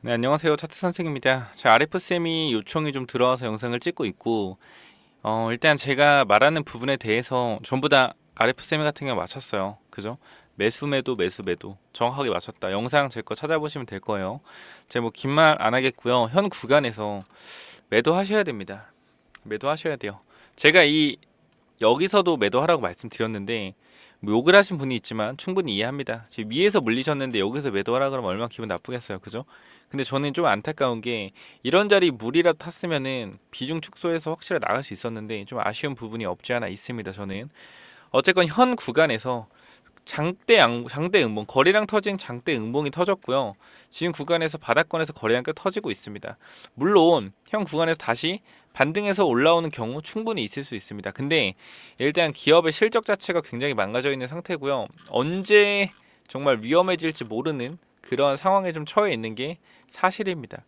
네, 안녕하세요. 차트 선생입니다. 제 RF쌤이 요청이 좀 들어와서 영상을 찍고 있고, 일단 제가 말하는 부분에 대해서 전부 다 RF쌤 같은 경우 맞췄어요. 그죠? 매수 매도 매수 매도 정확하게 맞췄다. 영상 제 거 찾아보시면 될 거예요. 제가 뭐 긴 말 안 하겠고요. 현 구간에서 매도하셔야 됩니다. 매도하셔야 돼요. 제가 여기서도 매도하라고 말씀드렸는데 뭐 욕을 하신 분이 있지만 충분히 이해합니다. 지금 위에서 물리셨는데 여기서 매도하라 그러면 얼마나 기분 나쁘겠어요. 그죠? 근데 저는 좀 안타까운 게 이런 자리 물이라도 탔으면은 비중 축소해서 확실히 나갈 수 있었는데 좀 아쉬운 부분이 없지 않아 있습니다. 저는 어쨌건 현 구간에서 장대 음봉 거래량 터진 장대 음봉이 터졌고요. 지금 구간에서 바닥권에서 거래량 꽤 터지고 있습니다. 물론 현 구간에서 다시 반등해서 올라오는 경우 충분히 있을 수 있습니다. 근데 일단 기업의 실적 자체가 굉장히 망가져 있는 상태고요. 언제 정말 위험해질지 모르는 그런 상황에 좀 처해 있는 게 사실입니다.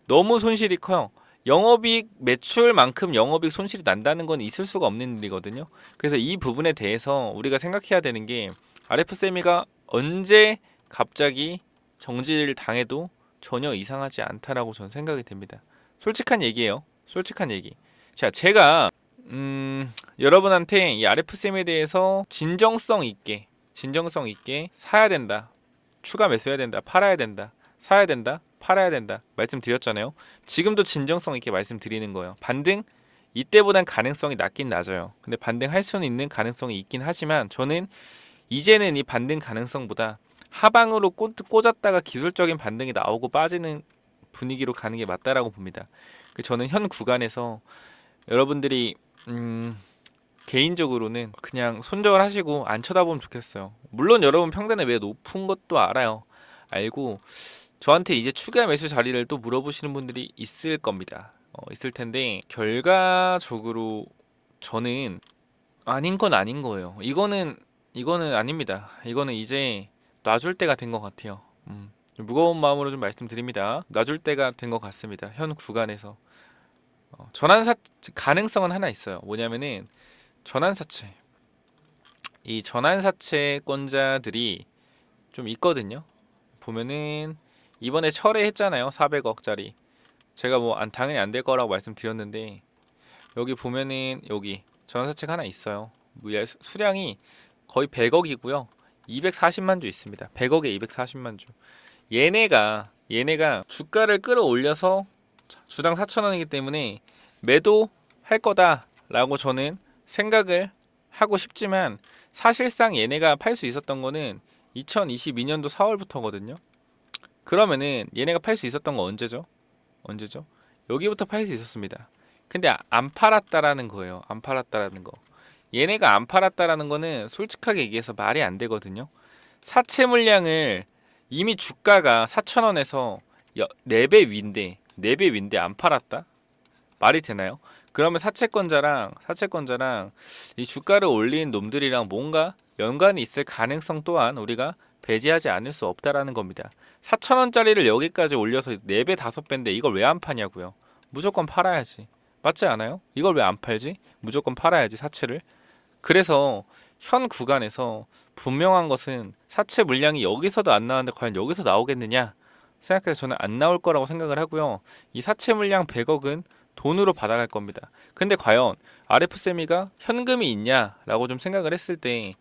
너무 손실이 커요. 영업이익 매출만큼 영업이익 손실이 난다는 건 있을 수가 없는 일이거든요. 그래서 이 부분에 대해서 우리가 생각해야 되는 게 RF세미가 언제 갑자기 정지를 당해도 전혀 이상하지 않다라고 저는 생각이 됩니다. 솔직한 얘기예요. 솔직한 얘기. 자, 제가 여러분한테 이 RF쌤에 대해서 진정성 있게 사야 된다. 추가 매수해야 된다. 팔아야 된다. 사야 된다. 팔아야 된다. 말씀드렸잖아요. 지금도 진정성 있게 말씀드리는 거예요. 반등 이때보단 가능성이 낮긴 낮아요. 근데 반등할 수는 있는 가능성이 있긴 하지만 저는 이제는 이 반등 가능성보다 하방으로 꽂았다가 기술적인 반등이 나오고 빠지는 분위기로 가는 게 맞다라고 봅니다. 저는 현 구간에서 여러분들이 개인적으로는 그냥 손절을 하시고 안 쳐다보면 좋겠어요. 물론 여러분 평단에 왜 높은 것도 알아요. 알고 저한테 이제 추가 매수 자리를 또 물어보시는 분들이 있을 겁니다. 있을 텐데 결과적으로 저는 아닌 건 아닌 거예요. 이거는 아닙니다. 이거는 이제 놔줄 때가 된 것 같아요. 무거운 마음으로 좀 말씀드립니다. 놔줄 때가 된 것 같습니다. 현 구간에서 전환사 가능성은 하나 있어요. 뭐냐면은 전환사채. 이 전환사채권자들이 좀 있거든요. 보면은 이번에 철회했잖아요. 400억짜리. 제가 뭐 당연히 안 될 거라고 말씀드렸는데 여기 보면은 여기 전환사채가 하나 있어요. 수량이 거의 100억이고요. 240만 주 있습니다. 100억에 240만 주. 얘네가 주가를 끌어올려서 주당 4,000원이기 때문에 매도할 거다라고 저는 생각을 하고 싶지만 사실상 얘네가 팔 수 있었던 거는 2022년도 4월부터거든요. 그러면은 얘네가 팔 수 있었던 거 언제죠? 언제죠? 여기부터 팔 수 있었습니다. 근데 안 팔았다라는 거예요. 안 팔았다라는 거. 얘네가 안 팔았다라는 거는 솔직하게 얘기해서 말이 안 되거든요. 사채 물량을 이미 주가가 4,000원에서 4배 위인데 4배 위인데 안 팔았다? 말이 되나요? 그러면 사채권자랑 이 주가를 올린 놈들이랑 뭔가 연관이 있을 가능성 또한 우리가 배제하지 않을 수 없다라는 겁니다. 4,000원짜리를 여기까지 올려서 4배 5배인데 이걸 왜 안 파냐고요. 무조건 팔아야지. 맞지 않아요? 이걸 왜 안 팔지? 무조건 팔아야지 사채를. 그래서 현 구간에서 분명한 것은 사채 물량이 여기서도 안 나왔는데 과연 여기서 나오겠느냐 생각해서 저는 안 나올 거라고 생각을 하고요. 이 사채 물량 100억은 돈으로 받아갈 겁니다. 근데 과연 RF세미가 현금이 있냐라고 좀 생각을 했을 때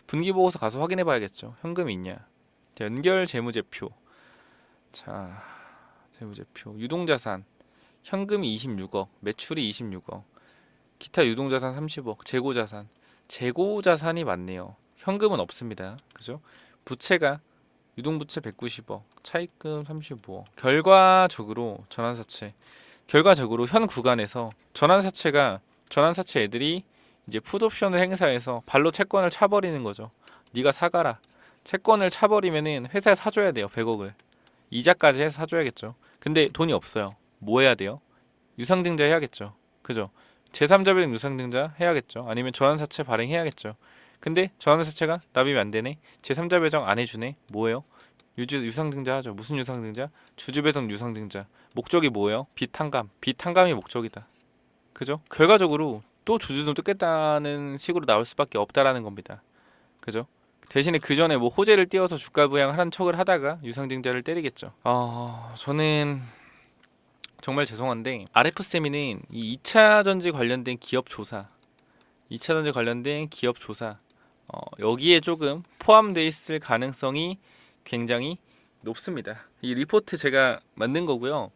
분기보고서 가서 확인해 봐야겠죠. 현금이 있냐. 연결 재무제표. 자, 재무제표. 유동자산. 현금이 26억, 매출이 26억, 기타 유동자산 30억, 재고자산이 많네요. 현금은 없습니다. 그죠? 부채가 유동부채 190억, 차입금 35억. 결과적으로 현 구간에서 전환사채 애들이 이제 풋옵션을 행사해서 발로 채권을 차버리는 거죠. 네가 사가라. 채권을 차버리면은 회사에 사줘야 돼요. 100억을. 이자까지 해서 사줘야겠죠. 근데 돈이 없어요. 뭐 해야 돼요? 유상증자 해야겠죠. 그죠? 제3자 배당 유상증자 해야겠죠. 아니면 전환사채 발행해야겠죠. 근데 전환사채가 납입이 안 되네. 제3자 배정 안 해주네. 뭐예요? 유상증자 하죠. 무슨 유상증자? 주주배정 유상증자. 목적이 뭐예요? 빚탕감. 빚탕감이 목적이다. 그죠? 결과적으로 또 주주도 뜯겠다는 식으로 나올 수밖에 없다라는 겁니다. 그죠? 대신에 그 전에 뭐 호재를 띄워서 주가 부양하는 척을 하다가 유상증자를 때리겠죠. 저는 정말 죄송한데 RF세미는 이 2차 전지 관련된 기업 조사, 2차 전지 관련된 기업 조사 여기에 조금 포함되어 있을 가능성이 굉장히 높습니다. 이 리포트 제가 만든 거고요.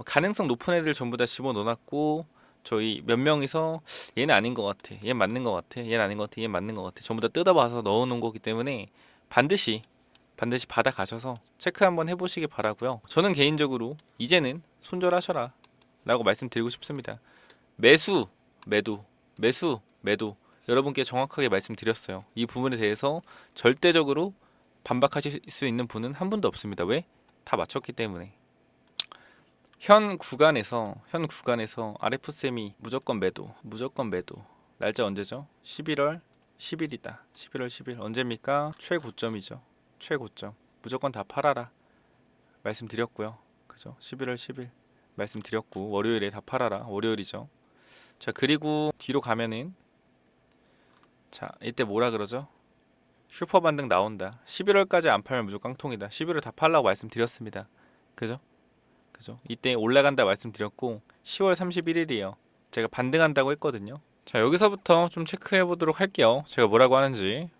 가능성 높은 애들 전부 다 집어넣어놨고 저희 몇 명이서 얘는 아닌 것 같아, 얘는 맞는 것 같아, 얘는 아닌 것 같아, 얘는 맞는 것 같아 전부 다 뜯어봐서 넣어놓은 거기 때문에 반드시 받아가셔서 체크 한번 해보시기 바라고요. 저는 개인적으로 이제는 손절하셔라 라고 말씀드리고 싶습니다. 매수, 매도, 매수, 매도 여러분께 정확하게 말씀드렸어요. 이 부분에 대해서 절대적으로 반박하실 수 있는 분은 한 분도 없습니다. 왜? 다 맞췄기 때문에. 현 구간에서 RF세미 무조건 매도, 날짜 언제죠? 11월 10일이다. 11월 10일 언제입니까? 최고점이죠. 최고점. 무조건 다 팔아라 말씀드렸고요. 그죠? 11월 10일 말씀드렸고 월요일에 다 팔아라. 월요일이죠. 자, 그리고 뒤로 가면은 자, 이때 뭐라 그러죠? 슈퍼 반등 나온다. 11월까지 안 팔면 무조건 깡통이다. 11월 다 팔라고 말씀드렸습니다. 그죠? 이때 올라간다 말씀드렸고 10월 31일이에요. 제가 반등한다고 했거든요. 자, 여기서부터 좀 체크해 보도록 할게요. 제가 뭐라고 하는지.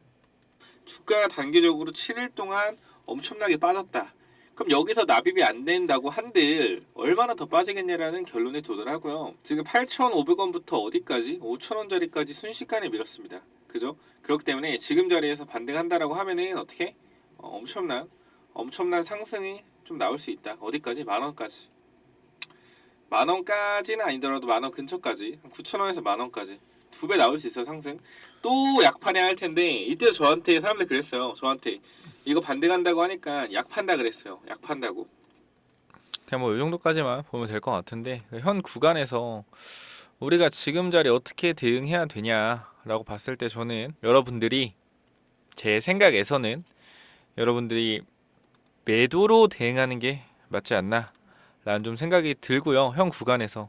주가가 단기적으로 7일 동안 엄청나게 빠졌다. 그럼 여기서 납입이 안 된다고 한들 얼마나 더 빠지겠냐라는 결론에 도달하고요. 지금 8,500원부터 어디까지? 5,000원짜리까지 순식간에 밀었습니다. 그죠? 그렇기 때문에 지금 자리에서 반등한다라고 하면은 어떻게? 엄청난 상승이 좀 나올 수 있다. 어디까지? 만원까지. 만원까지는 아니더라도 만원 근처까지. 9,000원에서 만원까지. 2배 나올 수 있어요. 상승. 또 약판해야 할 텐데 이때 저한테 사람들 그랬어요. 저한테 이거 반등한다고 하니까 약 판다 그랬어요. 약 판다고. 그냥 뭐 이 정도까지만 보면 될 것 같은데 현 구간에서 우리가 지금 자리 어떻게 대응해야 되냐라고 봤을 때 저는 여러분들이 제 생각에서는 여러분들이 매도로 대응하는 게 맞지 않나 라는 좀 생각이 들고요. 현 구간에서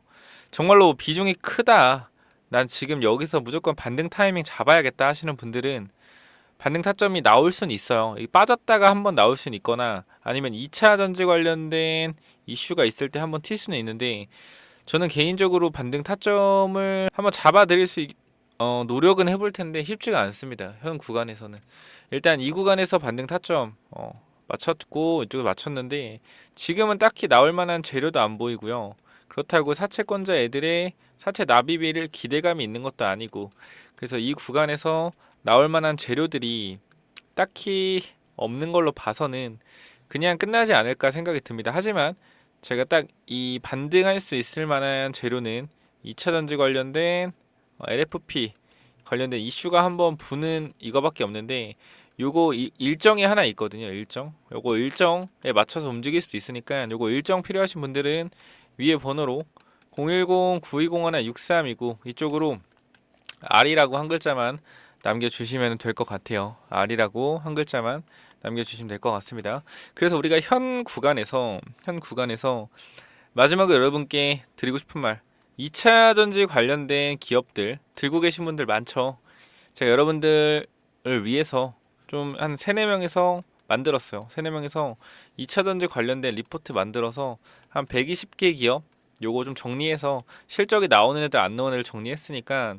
정말로 비중이 크다, 난 지금 여기서 무조건 반등 타이밍 잡아야겠다 하시는 분들은 반등 타점이 나올 수는 있어요. 빠졌다가 한번 나올 수는 있거나 아니면 2차 전지 관련된 이슈가 있을 때 한번 튈 수는 있는데 저는 개인적으로 반등 타점을 한번 잡아드릴 수 노력은 해볼 텐데 쉽지가 않습니다. 현 구간에서는 일단 이 구간에서 반등 타점 맞췄고 이쪽에 맞췄는데 지금은 딱히 나올 만한 재료도 안 보이고요. 그렇다고 사채권자 애들의 사채 납입일 기대감이 있는 것도 아니고 그래서 이 구간에서 나올 만한 재료들이 딱히 없는 걸로 봐서는 그냥 끝나지 않을까 생각이 듭니다. 하지만 제가 딱 이 반등할 수 있을 만한 재료는 2차 전지 관련된 LFP 관련된 이슈가 한번 부는 이거밖에 없는데 요거 일정이 하나 있거든요. 요거 일정에 맞춰서 움직일 수도 있으니까 요거 일정 필요하신 분들은 위에 번호로 010-9201-6329 이쪽으로 R이라고 한 글자만 남겨주시면 될 것 같아요. R이라고 한 글자만 남겨주시면 될 것 같습니다. 그래서 우리가 현 구간에서 마지막으로 여러분께 드리고 싶은 말, 2차 전지 관련된 기업들 들고 계신 분들 많죠. 제가 여러분들을 위해서 좀 한 3-4명에서 만들었어요. 3-4명에서 2차 전지 관련된 리포트 만들어서 한 120개 기업 요거 좀 정리해서 실적이 나오는 애들 안 나오는 애들 정리했으니까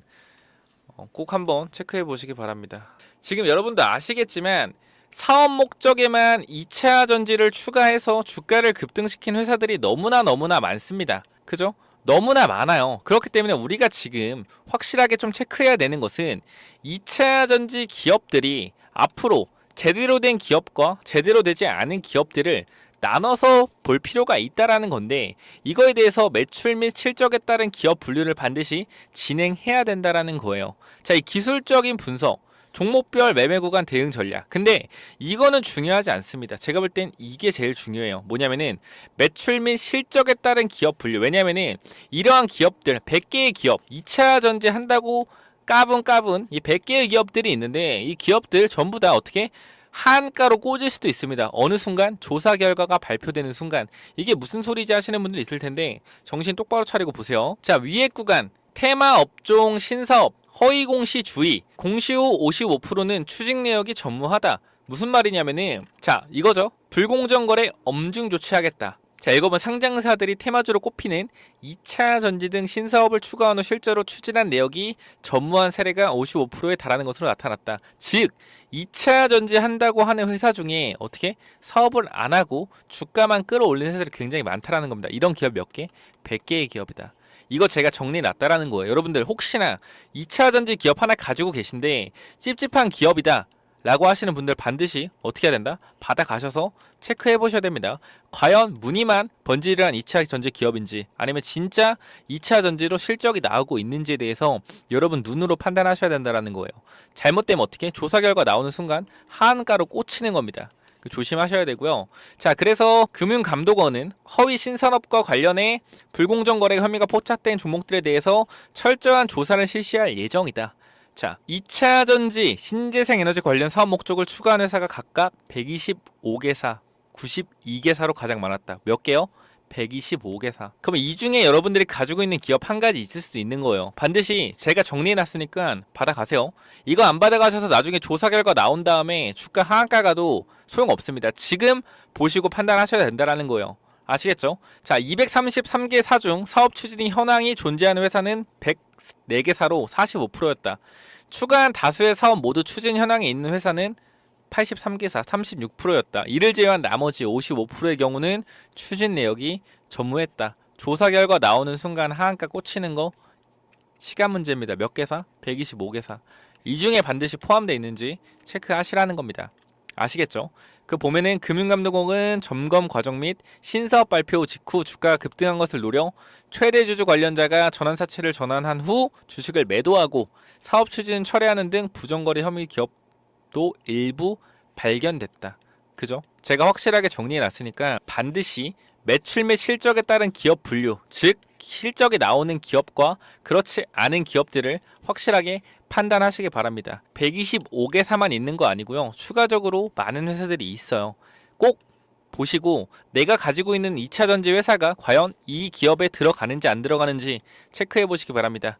꼭 한번 체크해 보시기 바랍니다. 지금 여러분도 아시겠지만 사업 목적에만 2차 전지를 추가해서 주가를 급등시킨 회사들이 너무나 많습니다. 그죠? 너무나 많아요. 그렇기 때문에 우리가 지금 확실하게 좀 체크해야 되는 것은 2차 전지 기업들이 앞으로 제대로 된 기업과 제대로 되지 않은 기업들을 나눠서 볼 필요가 있다라는 건데 이거에 대해서 매출 및 실적에 따른 기업 분류를 반드시 진행해야 된다라는 거예요. 자, 이 기술적인 분석, 종목별 매매 구간 대응 전략. 근데 이거는 중요하지 않습니다. 제가 볼 땐 이게 제일 중요해요. 뭐냐면은 매출 및 실적에 따른 기업 분류. 왜냐면은 이러한 기업들 100개의 기업 2차 전지 한다고 까분 이 100개의 기업들이 있는데 이 기업들 전부 다 어떻게 한가로 꽂을 수도 있습니다. 어느 순간 조사 결과가 발표되는 순간 이게 무슨 소리지 하시는 분들 있을 텐데 정신 똑바로 차리고 보세요. 자, 위에 구간 테마 업종 신사업 허위 공시 주의. 공시 후 55%는 추직 내역이 전무하다. 무슨 말이냐면은 자 이거죠. 불공정 거래 엄중 조치하겠다. 자 읽어보면 상장사들이 테마주로 꼽히는 2차 전지 등 신사업을 추가한 후 실제로 추진한 내역이 전무한 사례가 55%에 달하는 것으로 나타났다. 즉 2차 전지 한다고 하는 회사 중에 어떻게 사업을 안 하고 주가만 끌어올리는 회사들이 굉장히 많다라는 겁니다. 이런 기업 몇 개? 100개의 기업이다. 이거 제가 정리해놨다라는 거예요. 여러분들 혹시나 2차 전지 기업 하나 가지고 계신데 찝찝한 기업이다 라고 하시는 분들 반드시 어떻게 해야 된다? 받아가셔서 체크해 보셔야 됩니다. 과연 무늬만 번지르한 2차 전지 기업인지 아니면 진짜 2차 전지로 실적이 나오고 있는지에 대해서 여러분 눈으로 판단하셔야 된다는 거예요. 잘못되면 어떻게? 조사 결과 나오는 순간 하한가로 꽂히는 겁니다. 조심하셔야 되고요. 자, 그래서 금융감독원은 허위 신산업과 관련해 불공정 거래 혐의가 포착된 종목들에 대해서 철저한 조사를 실시할 예정이다. 자, 2차 전지, 신재생 에너지 관련 사업 목적을 추가한 회사가 각각 125개사, 92개사로 가장 많았다. 몇 개요? 125개사. 그러면 이 중에 여러분들이 가지고 있는 기업 한 가지 있을 수도 있는 거예요. 반드시 제가 정리해놨으니까 받아가세요. 이거 안 받아가셔서 나중에 조사 결과 나온 다음에 주가 하한가 가도 소용없습니다. 지금 보시고 판단하셔야 된다는 거예요. 아시겠죠? 자, 233개사 중 사업 추진 현황이 존재하는 회사는 104개사로 45%였다. 추가한 다수의 사업 모두 추진 현황에 있는 회사는 83개사 36%였다. 이를 제외한 나머지 55%의 경우는 추진 내역이 전무했다. 조사 결과 나오는 순간 하한가 꽂히는 거 시간 문제입니다. 몇 개사? 125개사. 이 중에 반드시 포함되어 있는지 체크하시라는 겁니다. 아시겠죠? 그 보면은 금융감독원은 점검 과정 및 신사업 발표 직후 주가가 급등한 것을 노려 최대 주주 관련자가 전환사채를 전환한 후 주식을 매도하고 사업 추진 철회하는 등 부정거래 혐의 기업도 일부 발견됐다. 그죠? 제가 확실하게 정리해놨으니까 반드시 매출 및 실적에 따른 기업 분류, 즉 실적이 나오는 기업과 그렇지 않은 기업들을 확실하게 판단하시기 바랍니다. 125개사만 있는 거 아니고요. 추가적으로 많은 회사들이 있어요. 꼭 보시고 내가 가지고 있는 2차 전지 회사가 과연 이 기업에 들어가는지 안 들어가는지 체크해 보시기 바랍니다.